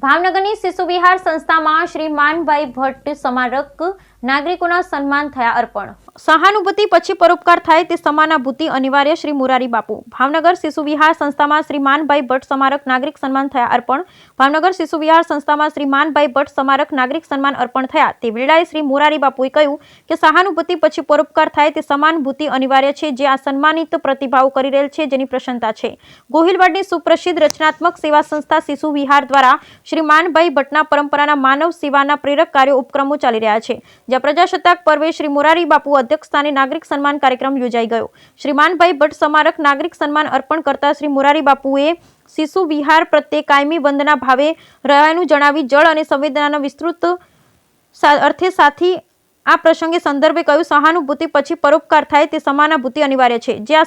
ભાવનગરની શિશુ વિહાર સંસ્થામાં શ્રી માનભાઈ ભટ્ટ સ્મારક નાગરિકોના સન્માન થયા અર્પણ। સહાનુભૂતિ પછી પરોપકાર થાય તે સમાનાભૂતિ અનિવાર્ય શ્રી મોરારી બાપુ। ભાવનગર શિશુ વિહાર સંસ્થામાં શ્રી માનભાઈ ભટ્ટ સ્મારક નાગરિક સન્માન થયા અર્પણ। ભાવનગર શિશુ વિહાર સંસ્થામાં શ્રી માનભાઈ ભટ્ટ સ્મારક નાગરિક સન્માન અર્પણ થયા તે વેળાએ શ્રી મોરારી બાપુએ કહ્યું કે સહાનુભૂતિ પછી પરોપકાર થાય તે સમાનાભૂતિ અનિવાર્ય છે, જે આ સન્માનિત પ્રતિભાઓ કરી રહેલ છે, જેની પ્રશંસા છે। ગોહિલવાડની સુપ્રસિદ્ધ રચનાત્મક સેવા સંસ્થા શિશુ વિહાર દ્વારા શ્રી માનભાઈ ભટ્ટના પરંપરાના માનવ સેવાના પ્રેરક કાર્યો ઉપક્રમો ચાલી રહ્યા છે, જ્યાં પ્રજાસત્તાક પર્વે શ્રી મોરારી બાપુ અધ્યક્ષસ્થાને નાગરિક સન્માન કાર્યક્રમ યોજાઈ ગયો। શ્રી માનભાઈ ભટ્ટ સ્મારક નાગરિક સન્માન અર્પણ કરતા શ્રી મોરારી બાપુએ શિશુ વિહાર પ્રત્યે કાયમી વંદના ભાવે રહ્યાનું જણાવી જળ અને સંવેદનાના વિસ્તૃત અર્થે સાથી આ પ્રસંગે સંદર્ભે કહ્યું, સહાનુભૂતિ પછી પરોપકાર થાય તે સમાનાભૂતિ અનિવાર્ય છે, જે આ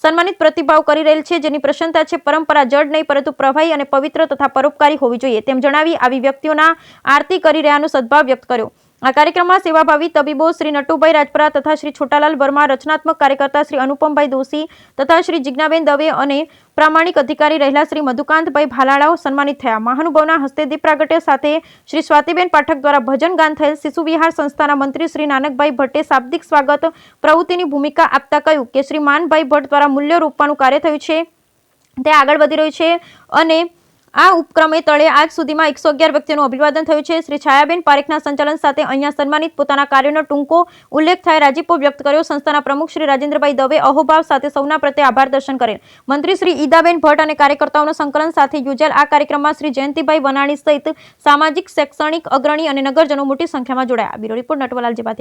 સન્માનિત પ્રતિભાવ કરી રહેલ છે, જેની પ્રશંસા છે। પરંપરા જડ નહીં પરંતુ પ્રભાવી અને પવિત્ર તથા પરોપકારી હોવી જોઈએ તેમ જણાવી આવી વ્યક્તિઓના આરતી કરી રહ્યાનો સદભાવ વ્યક્ત કર્યો। આ કાર્યક્રમમાં સેવાભાવી તબીબો શ્રી નટુભાઈ રાજપરા તથા શ્રી છોટાલાલ વર્મા, રચનાત્મક કાર્યકર્તા શ્રી અનુપમભાઈ દોશી તથા શ્રી જિજ્ઞાબેન દવે અને પ્રામાણિક અધિકારી રહેલા શ્રી મધુકાંતભાઈ ભાલાળાઓ સન્માનિત થયા। મહાનુભાવના હસ્તે દીપ પ્રાગટ્ય સાથે શ્રી સ્વાતિબેન પાઠક દ્વારા ભજન ગાન થયેલ। શિશુ વિહાર સંસ્થાના મંત્રી શ્રી નાનકભાઈ ભટ્ટે શાબ્દિક સ્વાગત પ્રવૃત્તિની ભૂમિકા આપતા કહ્યું કે શ્રી માનભાઈ ભટ્ટ દ્વારા મૂલ્ય રોપવાનું કાર્ય થયું છે તે આગળ વધી રહ્યું છે અને આ ઉપક્રમે તળે આજ સુધીમાં 111 વ્યક્તિઓનું અભિવાદન થયું છે। શ્રી છાયાબેન પારેખના સંચાલન સાથે અહીંયા સન્માનિત પોતાના કાર્યોનો ટૂંકો ઉલ્લેખ થાય રાજીપો વ્યક્ત કર્યો। સંસ્થાના પ્રમુખ શ્રી રાજેન્દ્રભાઈ દવે અહોભાવ સાથે સૌના પ્રત્યે આભાર દર્શન કરેલ। મંત્રી શ્રી ઈદાબેન ભટ્ટ અને કાર્યકર્તાઓના સંકલન સાથે યોજાયેલ આ કાર્યક્રમમાં શ્રી જયંતિભાઈ વનાણી સહિત સામાજિક શૈક્ષણિક અગ્રણી અને નગરજનો મોટી સંખ્યામાં જોડાયા। Bureau report Natwarlal જેબાતી।